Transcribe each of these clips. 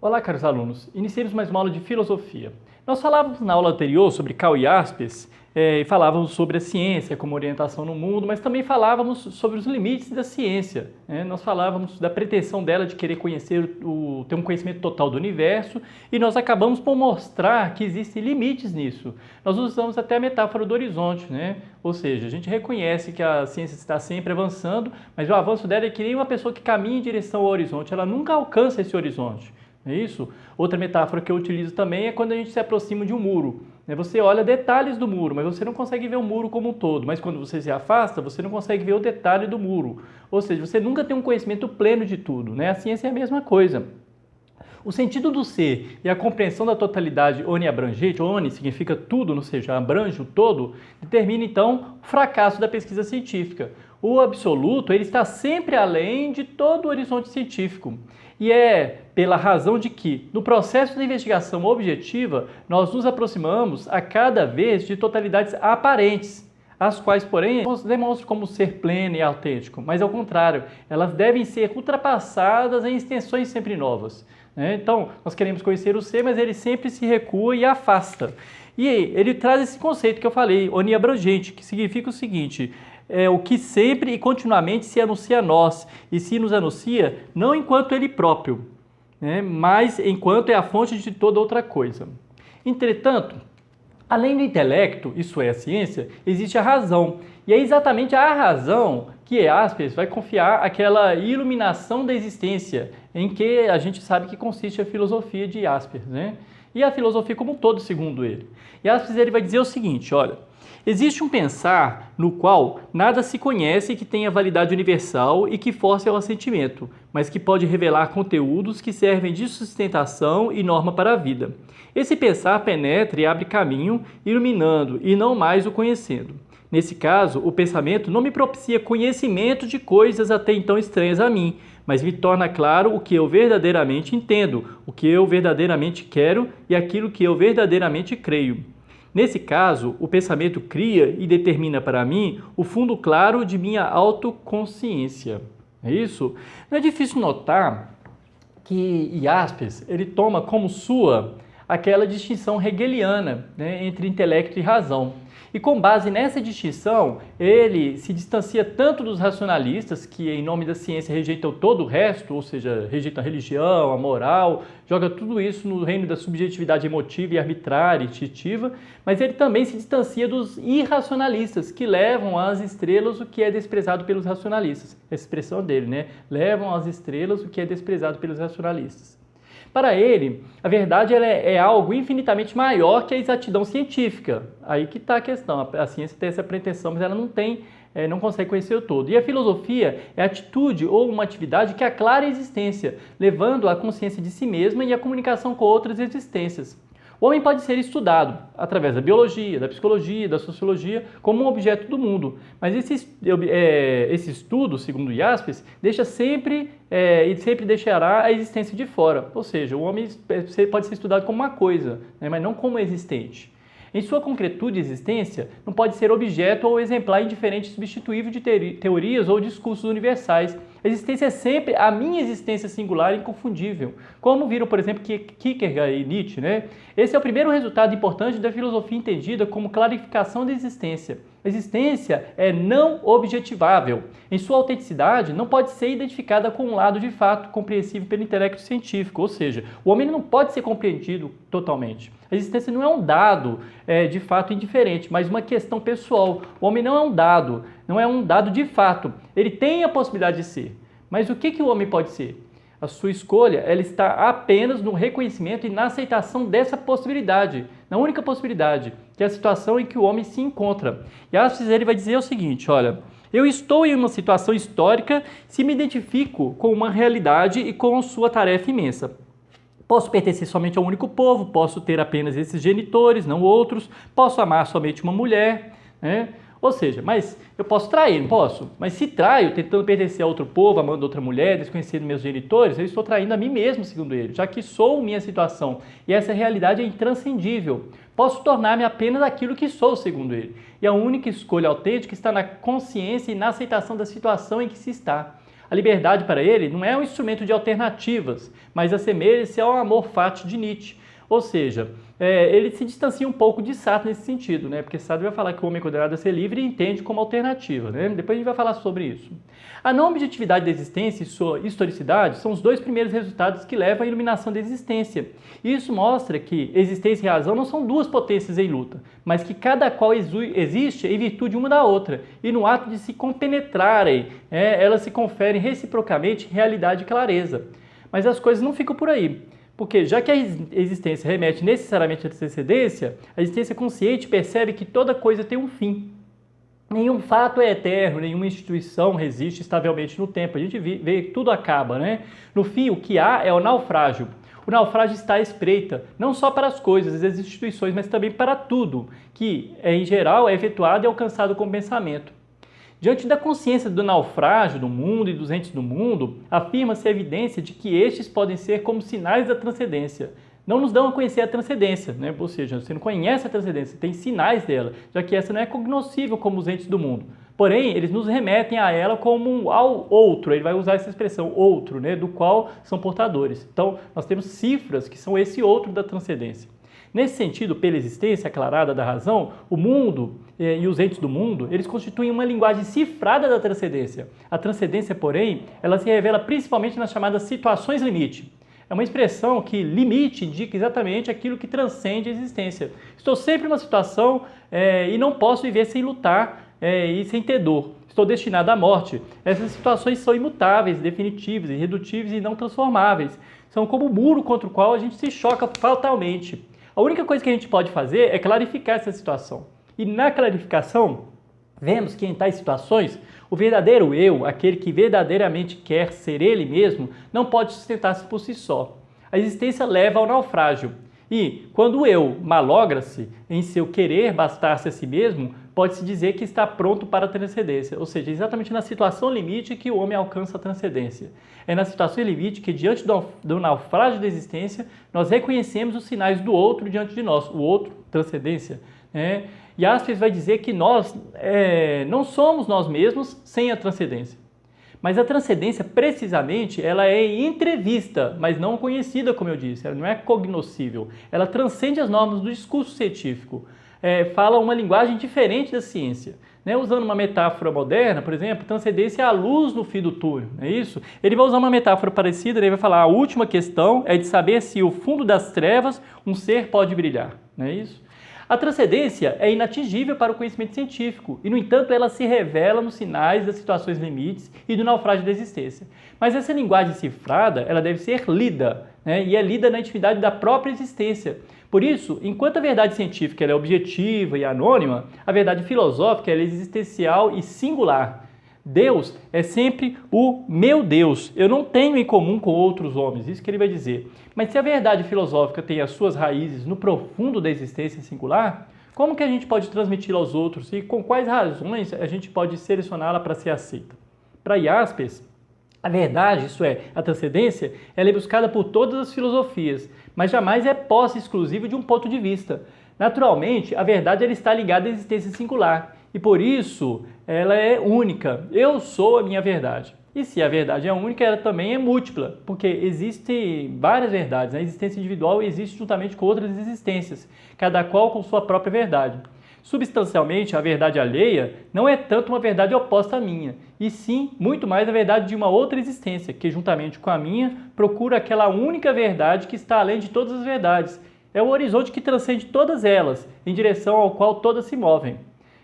Olá, caros alunos. Iniciemos mais uma aula de filosofia. Nós falávamos na aula anterior sobre Karl Jaspers e falávamos sobre a ciência como orientação no mundo, mas também falávamos sobre os limites da ciência. Nós falávamos da pretensão dela de querer conhecer, ter um conhecimento total do universo, e nós acabamos por mostrar que existem limites nisso. Nós usamos até a metáfora do horizonte, Ou seja, a gente reconhece que a ciência está sempre avançando, mas o avanço dela é que nem uma pessoa que caminha em direção ao horizonte, ela nunca alcança esse horizonte. É isso? Outra metáfora que eu utilizo também é quando a gente se aproxima de um muro. Você olha detalhes do muro, mas você não consegue ver o muro como um todo. Mas quando você se afasta, você não consegue ver o detalhe do muro. Ou seja, você nunca tem um conhecimento pleno de tudo. A ciência é a mesma coisa. O sentido do ser e a compreensão da totalidade oniabrangente, oni significa tudo, ou seja, abrange o todo, determina então o fracasso da pesquisa científica. O absoluto ele está sempre além de todo o horizonte científico. E é pela razão de que, no processo de investigação objetiva, nós nos aproximamos a cada vez de totalidades aparentes, as quais, porém, não demonstram como ser pleno e autêntico, mas ao contrário, elas devem ser ultrapassadas em extensões sempre novas. Então, nós queremos conhecer o ser, mas ele sempre se recua e afasta. E ele traz esse conceito que eu falei, oniabrangente, que significa o seguinte: é o que sempre e continuamente se anuncia a nós, e se nos anuncia não enquanto ele próprio, mas enquanto é a fonte de toda outra coisa. Entretanto, além do intelecto, isso é a ciência, existe a razão. E é exatamente a razão que Jaspers vai confiar aquela iluminação da existência, em que a gente sabe que consiste a filosofia de Jaspers, E a filosofia como um todo, segundo ele. Jaspers ele vai dizer o seguinte, olha: existe um pensar no qual nada se conhece que tenha validade universal e que force ao assentimento, mas que pode revelar conteúdos que servem de sustentação e norma para a vida. Esse pensar penetra e abre caminho, iluminando e não mais o conhecendo. Nesse caso, o pensamento não me propicia conhecimento de coisas até então estranhas a mim, mas me torna claro o que eu verdadeiramente entendo, o que eu verdadeiramente quero e aquilo que eu verdadeiramente creio. Nesse caso, o pensamento cria e determina para mim o fundo claro de minha autoconsciência. É isso? Não é difícil notar que Jaspers ele toma como sua aquela distinção hegeliana, entre intelecto e razão. E com base nessa distinção, ele se distancia tanto dos racionalistas, que em nome da ciência rejeitam todo o resto, ou seja, rejeitam a religião, a moral, joga tudo isso no reino da subjetividade emotiva e arbitrária, intuitiva, mas ele também se distancia dos irracionalistas, que levam às estrelas o que é desprezado pelos racionalistas. A expressão dele, Levam às estrelas o que é desprezado pelos racionalistas. Para ele, a verdade é algo infinitamente maior que a exatidão científica. Aí que está a questão. A ciência tem essa pretensão, mas ela não consegue conhecer o todo. E a filosofia é a atitude ou uma atividade que aclara a existência, levando à consciência de si mesma e à comunicação com outras existências. O homem pode ser estudado através da biologia, da psicologia, da sociologia, como um objeto do mundo. Mas esse estudo, segundo Jaspers, deixa sempre e sempre deixará a existência de fora. Ou seja, o homem pode ser estudado como uma coisa, mas não como existente. Em sua concretude e existência, não pode ser objeto ou exemplar indiferente e substituível de teorias ou discursos universais. A existência é sempre a minha existência singular e inconfundível. Como viram, por exemplo, Kierkegaard e Nietzsche, Esse é o primeiro resultado importante da filosofia entendida como clarificação da existência. A existência é não objetivável. Em sua autenticidade, não pode ser identificada com um lado de fato compreensível pelo intelecto científico, ou seja, o homem não pode ser compreendido totalmente. A existência não é um dado de fato indiferente, mas uma questão pessoal. O homem não é um dado de fato. Ele tem a possibilidade de ser. Mas o que o homem pode ser? A sua escolha ela está apenas no reconhecimento e na aceitação dessa possibilidade, na única possibilidade, que é a situação em que o homem se encontra. E Jaspers ele vai dizer o seguinte, olha: eu estou em uma situação histórica se me identifico com uma realidade e com sua tarefa imensa. Posso pertencer somente a um único povo, posso ter apenas esses genitores, não outros, posso amar somente uma mulher, Ou seja, mas eu posso trair, não posso? Mas se traio, tentando pertencer a outro povo, amando outra mulher, desconhecendo meus genitores, eu estou traindo a mim mesmo, segundo ele, já que sou minha situação. E essa realidade é intranscendível. Posso tornar-me apenas aquilo que sou, segundo ele. E a única escolha autêntica está na consciência e na aceitação da situação em que se está. A liberdade para ele não é um instrumento de alternativas, mas assemelha-se ao amor fati de Nietzsche. Ou seja, ele se distancia um pouco de Sartre nesse sentido, né? Porque Sartre vai falar que o homem é condenado a ser livre e entende como alternativa, né? Depois a gente vai falar sobre isso. A não objetividade da existência e sua historicidade são os dois primeiros resultados que levam à iluminação da existência. Isso mostra que existência e razão não são duas potências em luta, mas que cada qual existe em virtude uma da outra, e no ato de se compenetrarem, elas se conferem reciprocamente realidade e clareza. Mas as coisas não ficam por aí. Porque, já que a existência remete necessariamente à transcendência, a existência consciente percebe que toda coisa tem um fim. Nenhum fato é eterno, nenhuma instituição resiste estavelmente no tempo. A gente vê que tudo acaba, né? No fim, o que há é o naufrágio. O naufrágio está à espreita, não só para as coisas, as instituições, mas também para tudo, que, em geral, é efetuado e alcançado com o pensamento. Diante da consciência do naufrágio do mundo e dos entes do mundo, afirma-se a evidência de que estes podem ser como sinais da transcendência. Não nos dão a conhecer a transcendência, né? Ou seja, você não conhece a transcendência, tem sinais dela, já que essa não é cognoscível como os entes do mundo. Porém, eles nos remetem a ela como ao outro, ele vai usar essa expressão, outro, né? Do qual são portadores. Então, nós temos cifras que são esse outro da transcendência. Nesse sentido, pela existência aclarada da razão, o mundo e os entes do mundo, eles constituem uma linguagem cifrada da transcendência. A transcendência, porém, ela se revela principalmente nas chamadas situações limite. É uma expressão que limite indica exatamente aquilo que transcende a existência. Estou sempre numa situação e não posso viver sem lutar e sem ter dor. Estou destinado à morte. Essas situações são imutáveis, definitivas, irredutíveis e não transformáveis. São como um muro contra o qual a gente se choca fatalmente. A única coisa que a gente pode fazer é clarificar essa situação. E na clarificação, vemos que em tais situações, o verdadeiro eu, aquele que verdadeiramente quer ser ele mesmo, não pode sustentar-se por si só. A existência leva ao naufrágio. E, quando o eu malogra-se em seu querer bastar-se a si mesmo, pode-se dizer que está pronto para a transcendência, ou seja, exatamente na situação limite que o homem alcança a transcendência. É na situação limite que, diante do naufrágio da existência, nós reconhecemos os sinais do outro diante de nós, o outro, transcendência. E Jaspers vai dizer que nós não somos nós mesmos sem a transcendência. Mas a transcendência, precisamente, ela é entrevista, mas não conhecida, como eu disse. Ela não é cognoscível. Ela transcende as normas do discurso científico. Fala uma linguagem diferente da ciência. Usando uma metáfora moderna, por exemplo, transcendência é a luz no fim do túnel, não é isso? Ele vai usar uma metáfora parecida, ele vai falar, a última questão é de saber se o fundo das trevas um ser pode brilhar, não é isso? A transcendência é inatingível para o conhecimento científico e, no entanto, ela se revela nos sinais das situações limites e do naufrágio da existência. Mas essa linguagem cifrada, ela deve ser lida, e é lida na intimidade da própria existência. Por isso, enquanto a verdade científica ela é objetiva e anônima, a verdade filosófica ela é existencial e singular. Deus é sempre o meu Deus. Eu não tenho em comum com outros homens, isso que ele vai dizer. Mas se a verdade filosófica tem as suas raízes no profundo da existência singular, como que a gente pode transmiti-la aos outros e com quais razões a gente pode selecioná-la para ser aceita? Para Jaspers, a verdade, isso é, a transcendência, ela é buscada por todas as filosofias, mas jamais é posse exclusiva de um ponto de vista. Naturalmente, a verdade ela está ligada à existência singular e por isso ela é única. Eu sou a minha verdade. E se a verdade é única, ela também é múltipla, porque existem várias verdades. A existência individual existe juntamente com outras existências, cada qual com sua própria verdade. Substancialmente, a verdade alheia não é tanto uma verdade oposta à minha, e sim, muito mais a verdade de uma outra existência, que juntamente com a minha, procura aquela única verdade que está além de todas as verdades. É o horizonte que transcende todas elas, em direção ao qual todas se movem.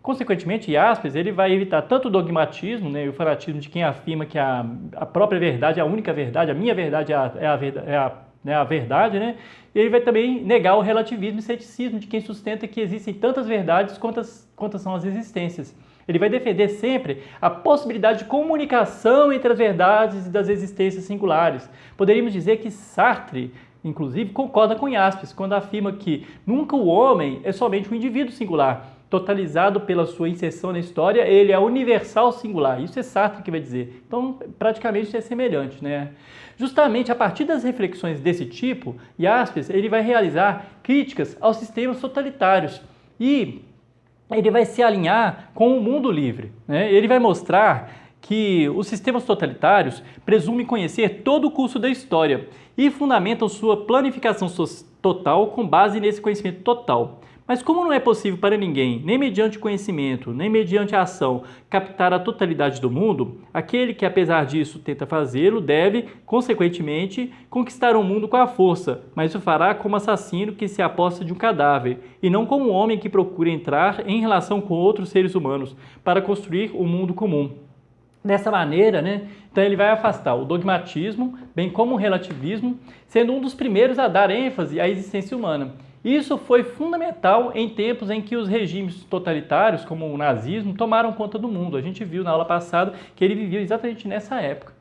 Consequentemente, Jaspers ele vai evitar tanto o dogmatismo e o fanatismo de quem afirma que a própria verdade é a única verdade, a minha verdade é a verdade, E ele vai também negar o relativismo e ceticismo de quem sustenta que existem tantas verdades quantas são as existências. Ele vai defender sempre a possibilidade de comunicação entre as verdades e das existências singulares. Poderíamos dizer que Sartre, inclusive, concorda com Jaspers quando afirma que nunca o homem é somente um indivíduo singular. Totalizado pela sua inserção na história, ele é universal singular. Isso é Sartre que vai dizer. Então, praticamente é semelhante, Justamente a partir das reflexões desse tipo, Jaspers ele vai realizar críticas aos sistemas totalitários e ele vai se alinhar com o mundo livre. Ele vai mostrar que os sistemas totalitários presumem conhecer todo o curso da história e fundamentam sua planificação total com base nesse conhecimento total. Mas como não é possível para ninguém, nem mediante conhecimento, nem mediante a ação, captar a totalidade do mundo, aquele que, apesar disso, tenta fazê-lo, deve, consequentemente, conquistar o mundo com a força, mas o fará como assassino que se aposta de um cadáver, e não como um homem que procura entrar em relação com outros seres humanos, para construir um mundo comum. Dessa maneira, então ele vai afastar o dogmatismo, bem como o relativismo, sendo um dos primeiros a dar ênfase à existência humana. Isso foi fundamental em tempos em que os regimes totalitários, como o nazismo, tomaram conta do mundo. A gente viu na aula passada que ele vivia exatamente nessa época.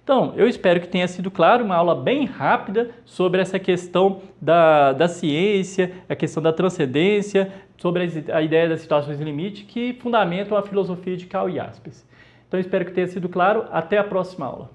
Então, eu espero que tenha sido claro, uma aula bem rápida sobre essa questão da ciência, a questão da transcendência, sobre a ideia das situações limite que fundamentam a filosofia de Karl Jaspers. Então, espero que tenha sido claro. Até a próxima aula.